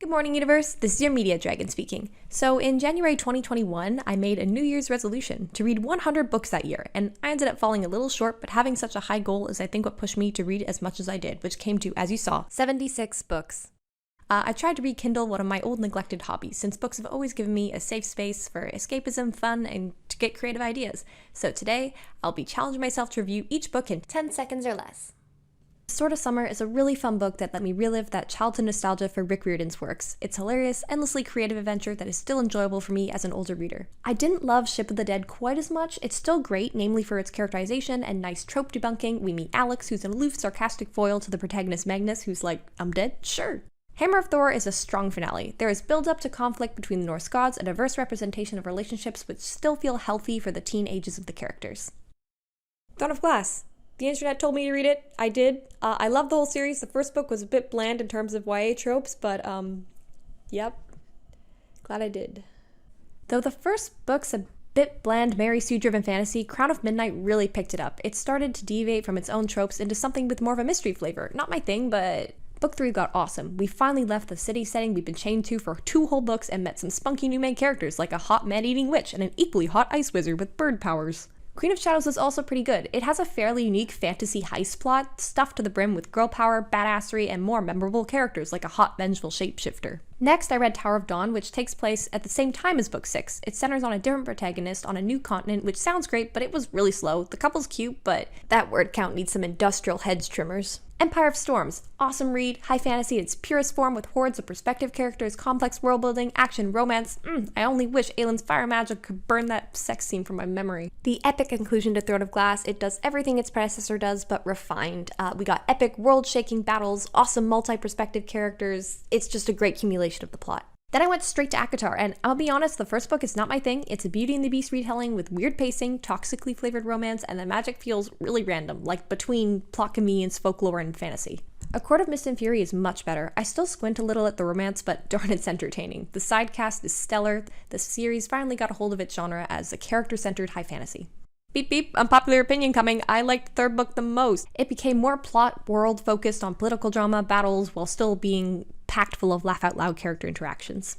Good morning, universe. This is your media dragon speaking. So in January 2021, I made a New Year's resolution to read 100 books that year, and I ended up falling a little short, but having such a high goal is I think what pushed me to read as much as I did, which came to, as you saw, 76 books. I tried to rekindle one of my old neglected hobbies, since books have always given me a safe space for escapism, fun, and to get creative ideas. So today, I'll be challenging myself to review each book in 10 seconds or less. Sword of Summer is a really fun book that let me relive that childhood nostalgia for Rick Riordan's works. It's hilarious, endlessly creative adventure that is still enjoyable for me as an older reader. I didn't love Ship of the Dead quite as much. It's still great, namely for its characterization and nice trope debunking. We meet Alex, who's an aloof, sarcastic foil to the protagonist Magnus, who's like, I'm dead? Sure. Hammer of Thor is a strong finale. There is build-up to conflict between the Norse gods, a diverse representation of relationships which still feel healthy for the teen ages of the characters. Throne of Glass. The internet told me to read it. I did. I love the whole series. The first book was a bit bland in terms of YA tropes, but yep. Glad I did. Though the first book's a bit bland Mary Sue-driven fantasy, Crown of Midnight really picked it up. It started to deviate from its own tropes into something with more of a mystery flavor. Not my thing, but Book 3 got awesome. We finally left the city setting we've been chained to for 2 whole books and met some spunky new main characters like a hot man-eating witch and an equally hot ice wizard with bird powers. Queen of Shadows is also pretty good. It has a fairly unique fantasy heist plot, stuffed to the brim with girl power, badassery, and more memorable characters like a hot, vengeful shapeshifter. Next, I read Tower of Dawn, which takes place at the same time as Book 6. It centers on a different protagonist on a new continent, which sounds great, but it was really slow. The couple's cute, but that word count needs some industrial heads trimmers. Empire of Storms. Awesome read, high fantasy in its purest form with hordes of perspective characters, complex world building, action, romance. I only wish Aylin's fire magic could burn that sex scene from my memory. The epic conclusion to Throne of Glass. It does everything its predecessor does, but refined. We got epic world-shaking battles, awesome multi-perspective characters. It's just a great accumulation of the plot. Then I went straight to ACOTAR, and I'll be honest, the first book is not my thing. It's a Beauty and the Beast retelling with weird pacing, toxically flavored romance, and the magic feels really random, like between plot convenience, folklore, and fantasy. A Court of Mist and Fury is much better. I still squint a little at the romance, but darn, it's entertaining. The side cast is stellar. The series finally got a hold of its genre as a character-centered high fantasy. Beep beep, unpopular opinion coming. I liked the third book the most. It became more plot world focused on political drama, battles, while still being packed full of laugh-out-loud character interactions.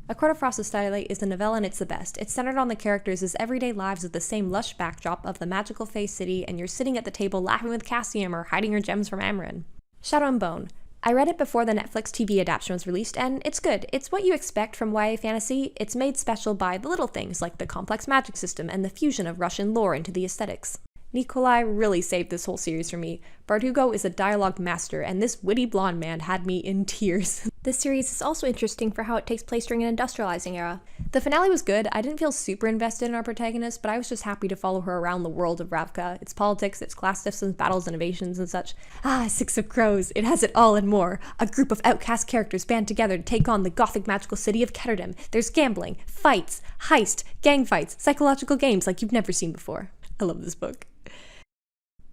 A Court of Frost and Starlight is the novella and it's the best. It's centered on the characters' everyday lives with the same lush backdrop of the magical Fae City, and you're sitting at the table laughing with Cassium or hiding your gems from Amarin. Shadow and Bone. I read it before the Netflix TV adaptation was released, and it's good. It's what you expect from YA fantasy. It's made special by the little things like the complex magic system and the fusion of Russian lore into the aesthetics. Nikolai really saved this whole series for me. Bardugo is a dialogue master, and this witty blonde man had me in tears. This series is also interesting for how it takes place during an industrializing era. The finale was good. I didn't feel super invested in our protagonist, but I was just happy to follow her around the world of Ravka, its politics, its class systems, battles, innovations, and such. Six of Crows. It has it all and more. A group of outcast characters band together to take on the gothic magical city of Ketterdam. There's gambling, fights, heist, gang fights, psychological games like you've never seen before. I love this book.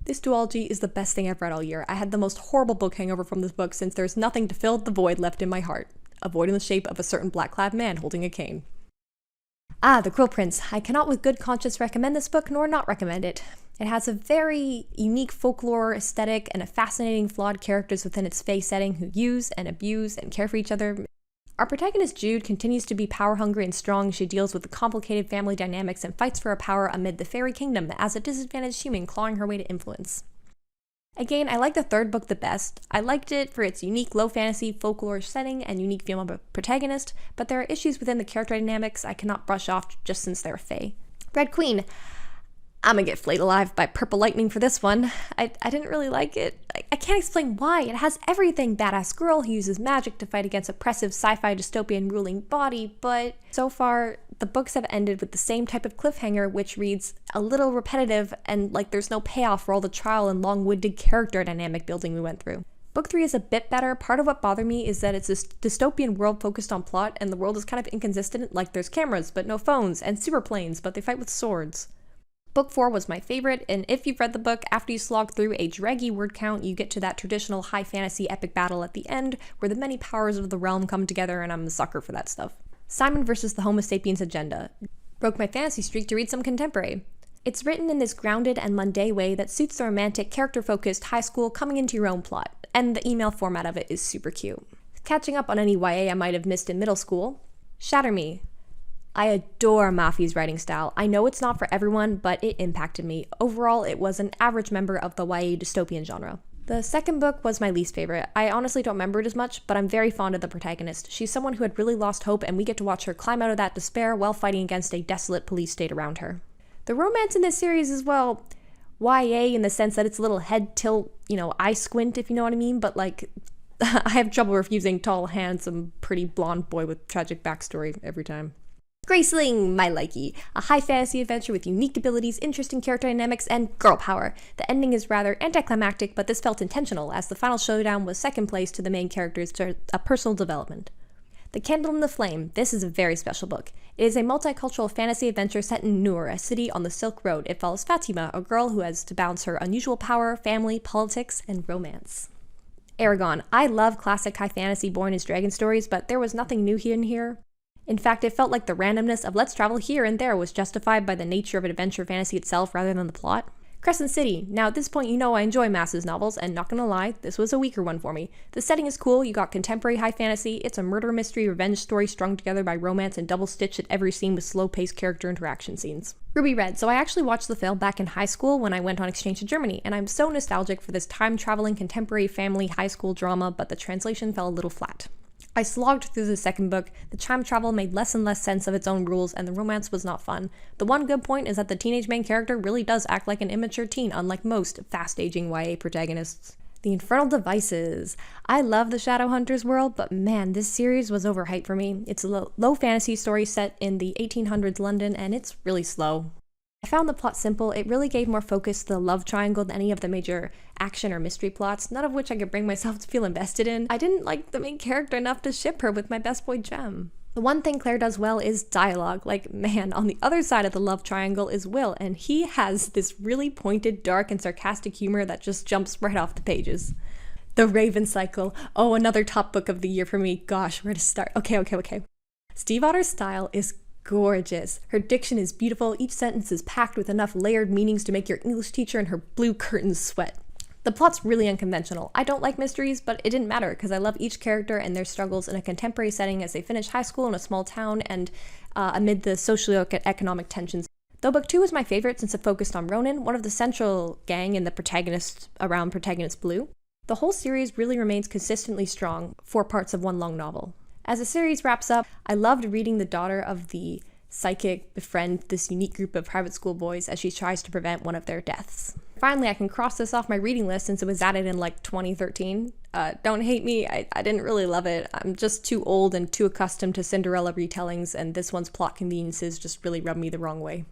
This duology is the best thing I've read all year. I had the most horrible book hangover from this book since there's nothing to fill the void left in my heart. A void in the shape of a certain black-clad man holding a cane. The Quill Prince. I cannot with good conscience recommend this book nor not recommend it. It has a very unique folklore aesthetic and a fascinating flawed characters within its Fae setting who use and abuse and care for each other. Our protagonist Jude continues to be power-hungry and strong as she deals with the complicated family dynamics and fights for her power amid the fairy kingdom as a disadvantaged human clawing her way to influence. Again, I like the third book the best. I liked it for its unique low fantasy folklore setting and unique female protagonist, but there are issues within the character dynamics I cannot brush off just since they're Fae. Red Queen. I'm gonna get flayed alive by purple lightning for this one. I didn't really like it. I can't explain why. It has everything. Badass girl who uses magic to fight against oppressive sci-fi dystopian ruling body, but so far the books have ended with the same type of cliffhanger, which reads a little repetitive and like there's no payoff for all the trial and long-winded character dynamic building we went through. Book 3 is a bit better. Part of what bothered me is that it's a dystopian world focused on plot and the world is kind of inconsistent, like there's cameras but no phones and super planes but they fight with swords. Book 4 was my favorite, and if you've read the book, after you slog through a draggy word count, you get to that traditional high fantasy epic battle at the end, where the many powers of the realm come together, and I'm a sucker for that stuff. Simon versus the Homo sapiens agenda. Broke my fantasy streak to read some contemporary. It's written in this grounded and mundane way that suits the romantic, character-focused high school coming into your own plot, and the email format of it is super cute. Catching up on any YA I might have missed in middle school. Shatter Me. I adore Mafi's writing style. I know it's not for everyone, but it impacted me. Overall, it was an average member of the YA dystopian genre. The second book was my least favorite. I honestly don't remember it as much, but I'm very fond of the protagonist. She's someone who had really lost hope, and we get to watch her climb out of that despair while fighting against a desolate police state around her. The romance in this series is, well, YA in the sense that it's a little head tilt, eye squint, if you know what I mean, but like, I have trouble refusing tall, handsome, pretty blonde boy with tragic backstory every time. Graceling, my likey. A high fantasy adventure with unique abilities, interesting character dynamics, and girl power. The ending is rather anticlimactic, but this felt intentional, as the final showdown was second place to the main character's personal development. The Candle in the Flame. This is a very special book. It is a multicultural fantasy adventure set in Noor, a city on the Silk Road. It follows Fatima, a girl who has to balance her unusual power, family, politics, and romance. Aragon. I love classic high fantasy born as dragon stories, but there was nothing new in here. In fact, it felt like the randomness of let's travel here and there was justified by the nature of adventure fantasy itself rather than the plot. Crescent City. Now at this point you know I enjoy Mass's novels, and not gonna lie, this was a weaker one for me. The setting is cool, you got contemporary high fantasy, it's a murder mystery revenge story strung together by romance and double-stitched at every scene with slow-paced character interaction scenes. Ruby Red. So I actually watched the film back in high school when I went on exchange to Germany, and I'm so nostalgic for this time-traveling contemporary family high school drama, but the translation fell a little flat. I slogged through the second book, the time travel made less and less sense of its own rules, and the romance was not fun. The one good point is that the teenage main character really does act like an immature teen, unlike most fast-aging YA protagonists. The Infernal Devices. I love the Shadowhunters world, but man, this series was overhyped for me. It's a low fantasy story set in the 1800s London, and it's really slow. I found the plot simple. It really gave more focus to the love triangle than any of the major action or mystery plots, none of which I could bring myself to feel invested in. I didn't like the main character enough to ship her with my best boy Jem. The one thing Claire does well is dialogue. Like, man, on the other side of the love triangle is Will, and he has this really pointed, dark, and sarcastic humor that just jumps right off the pages. The Raven Cycle. Oh, another top book of the year for me. Gosh, where to start? Okay. Steve Otter's style is gorgeous. Her diction is beautiful. Each sentence is packed with enough layered meanings to make your English teacher and her blue curtains sweat. The plot's really unconventional. I don't like mysteries, but it didn't matter because I love each character and their struggles in a contemporary setting as they finish high school in a small town and amid the socio-economic tensions. Though book 2 was my favorite since it focused on Ronan, one of the central gang and the protagonist around Protagonist Blue. The whole series really remains consistently strong, 4 parts of one long novel. As the series wraps up, I loved reading the daughter of the psychic befriend this unique group of private school boys as she tries to prevent one of their deaths. Finally, I can cross this off my reading list since it was added in like 2013. Don't hate me, I didn't really love it. I'm just too old and too accustomed to Cinderella retellings, and this one's plot conveniences just really rubbed me the wrong way.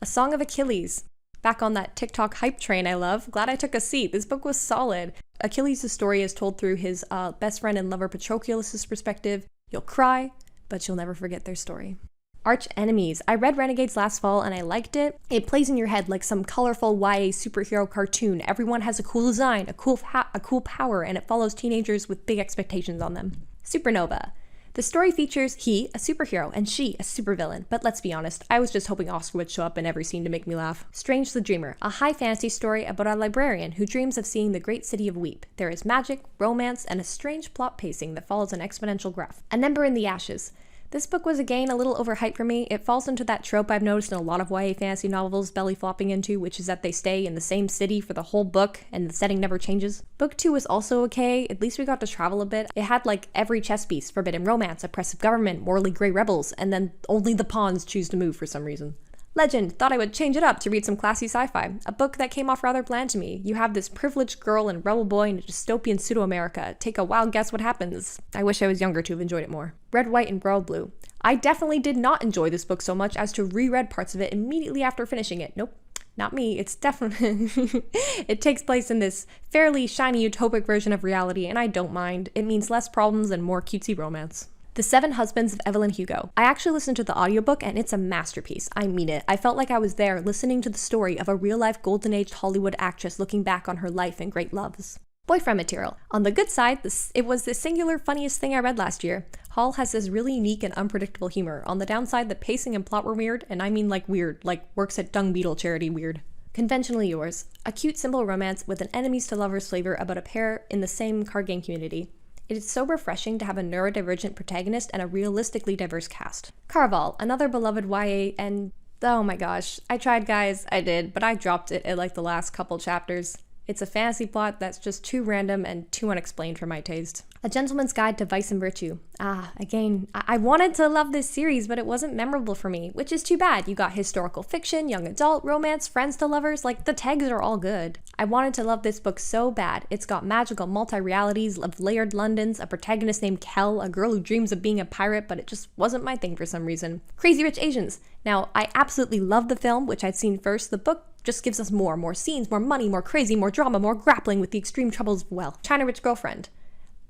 A Song of Achilles. Back on that TikTok hype train I love. Glad I took a seat. This book was solid. Achilles' story is told through his best friend and lover Patroclus' perspective. You'll cry, but you'll never forget their story. Arch Enemies. I read Renegades last fall and I liked it. It plays in your head like some colorful YA superhero cartoon. Everyone has a cool design, a cool power, and it follows teenagers with big expectations on them. Supernova. The story features he, a superhero, and she, a supervillain. But let's be honest, I was just hoping Oscar would show up in every scene to make me laugh. Strange the Dreamer, a high fantasy story about a librarian who dreams of seeing the great city of Weep. There is magic, romance, and a strange plot pacing that follows an exponential graph. An Ember in the Ashes. This book was again a little overhyped for me. It falls into that trope I've noticed in a lot of YA fantasy novels belly flopping into, which is that they stay in the same city for the whole book and the setting never changes. Book 2 was also okay, at least we got to travel a bit. It had like every chess piece, forbidden romance, oppressive government, morally grey rebels, and then only the pawns choose to move for some reason. Legend. Thought I would change it up to read some classy sci-fi. A book that came off rather bland to me. You have this privileged girl and rebel boy in a dystopian pseudo-America. Take a wild guess what happens. I wish I was younger to have enjoyed it more. Red, White, and Royal Blue. I definitely did not enjoy this book so much as to reread parts of it immediately after finishing it. Nope. Not me. It's definitely... It takes place in this fairly shiny utopic version of reality, and I don't mind. It means less problems and more cutesy romance. The Seven Husbands of Evelyn Hugo. I actually listened to the audiobook and it's a masterpiece. I mean it. I felt like I was there listening to the story of a real-life golden-aged Hollywood actress looking back on her life and great loves. Boyfriend material. On the good side, it was the singular funniest thing I read last year. Hall has this really unique and unpredictable humor. On the downside, the pacing and plot were weird, and I mean like weird, like works at Dung Beetle charity weird. Conventionally Yours. A cute, simple romance with an enemies to lovers flavor about a pair in the same card game community. It is so refreshing to have a neurodivergent protagonist and a realistically diverse cast. Caraval, another beloved YA, and oh my gosh, I tried guys, I did, but I dropped it at like the last couple chapters. It's a fantasy plot that's just too random and too unexplained for my taste. A Gentleman's Guide to Vice and Virtue. Again, I wanted to love this series, but it wasn't memorable for me, which is too bad. You got historical fiction, young adult, romance, friends to lovers, like the tags are all good. I wanted to love this book so bad. It's got magical multi-realities of layered Londons, a protagonist named Kel, a girl who dreams of being a pirate, but it just wasn't my thing for some reason. Crazy Rich Asians. Now, I absolutely love the film, which I'd seen first. The book just gives us more scenes, more money, more crazy, more drama, more grappling with the extreme troubles of wealth. China Rich Girlfriend.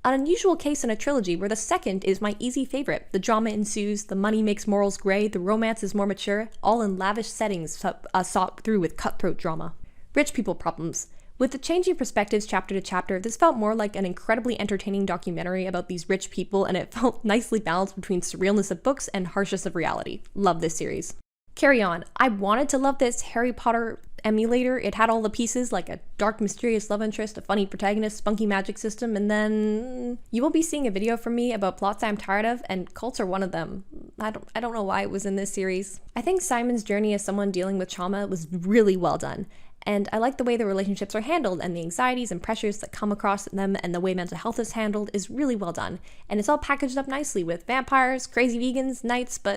An unusual case in a trilogy where the second is my easy favorite. The drama ensues, the money makes morals gray, the romance is more mature, all in lavish settings sought through with cutthroat drama. Rich People Problems. With the changing perspectives chapter to chapter, this felt more like an incredibly entertaining documentary about these rich people, and it felt nicely balanced between surrealness of books and harshness of reality. Love this series. Carry On. I wanted to love this Harry Potter emulator. It had all the pieces, like a dark, mysterious love interest, a funny protagonist, spunky magic system, and then you will be seeing a video from me about plots I'm tired of, and cults are one of them. I don't know why it was in this series. I think Simon's journey as someone dealing with trauma was really well done. And I like the way the relationships are handled, and the anxieties and pressures that come across them, and the way mental health is handled is really well done. And it's all packaged up nicely with vampires, crazy vegans, knights, but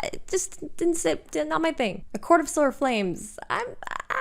it just not my thing. A Court of Silver Flames. I'm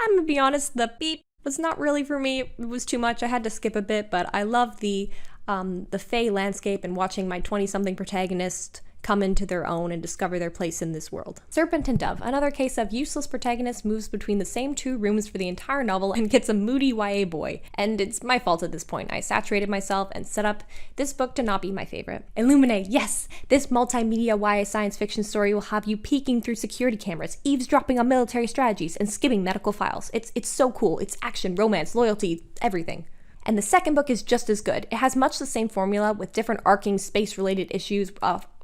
gonna be honest, the beep was not really for me. It was too much. I had to skip a bit, but I love the Fae landscape and watching my 20-something protagonist come into their own and discover their place in this world. Serpent and Dove, another case of useless protagonist moves between the same two rooms for the entire novel and gets a moody YA boy. And it's my fault at this point. I saturated myself and set up this book to not be my favorite. Illuminate, yes! This multimedia YA science fiction story will have you peeking through security cameras, eavesdropping on military strategies, and skimming medical files. It's so cool. It's action, romance, loyalty, everything. And the second book is just as good. It has much the same formula with different arcing space-related issues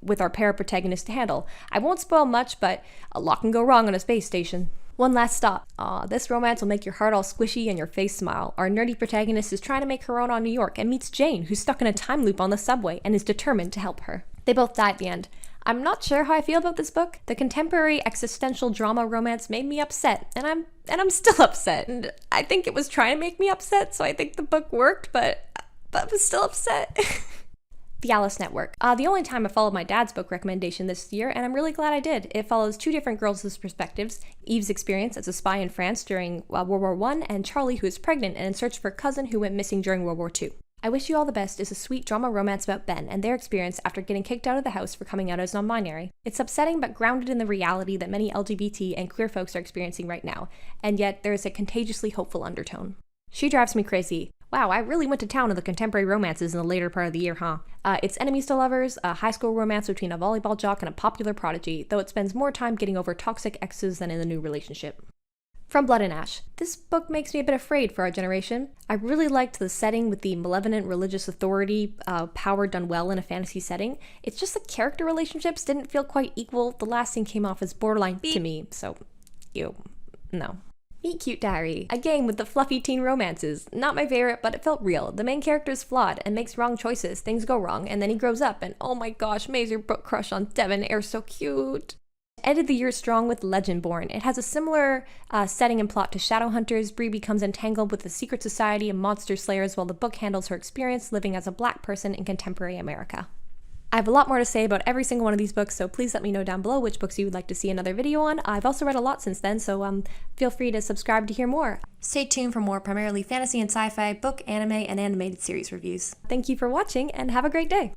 with our para-protagonist to handle. I won't spoil much, but a lot can go wrong on a space station. One last stop. This romance will make your heart all squishy and your face smile. Our nerdy protagonist is trying to make her own on New York and meets Jane, who's stuck in a time loop on the subway and is determined to help her. They both die at the end. I'm not sure how I feel about this book. The contemporary existential drama romance made me upset, and I'm still upset. And I think it was trying to make me upset, so I think the book worked, but I was still upset. The Alice Network. The only time I followed my dad's book recommendation this year, and I'm really glad I did. It follows two different girls' perspectives, Eve's experience as a spy in France during World War I, and Charlie, who is pregnant and in search for a cousin who went missing during World War II. I Wish You All the Best is a sweet drama romance about Ben and their experience after getting kicked out of the house for coming out as non-binary. It's upsetting but grounded in the reality that many LGBT and queer folks are experiencing right now, and yet there is a contagiously hopeful undertone. She Drives Me Crazy. Wow, I really went to town on the contemporary romances in the later part of the year, huh? It's enemies to lovers, a high school romance between a volleyball jock and a popular prodigy, though it spends more time getting over toxic exes than in the new relationship. From Blood and Ash. This book makes me a bit afraid for our generation. I really liked the setting with the malevolent religious authority power done well in a fantasy setting. It's just the character relationships didn't feel quite equal. The last scene came off as borderline to me, so ew, no. Meet Cute Diary. Again with the fluffy teen romances. Not my favorite, but it felt real. The main character is flawed and makes wrong choices, things go wrong, and then he grows up and oh my gosh, major book crush on Devon, Air's so cute. Ended the year strong with Legendborn. It has a similar setting and plot to Shadowhunters. Bree becomes entangled with a secret society of monster slayers while the book handles her experience living as a black person in contemporary America. I have a lot more to say about every single one of these books, so please let me know down below which books you would like to see another video on. I've also read a lot since then, so feel free to subscribe to hear more. Stay tuned for more primarily fantasy and sci-fi, book, anime, and animated series reviews. Thank you for watching, and have a great day!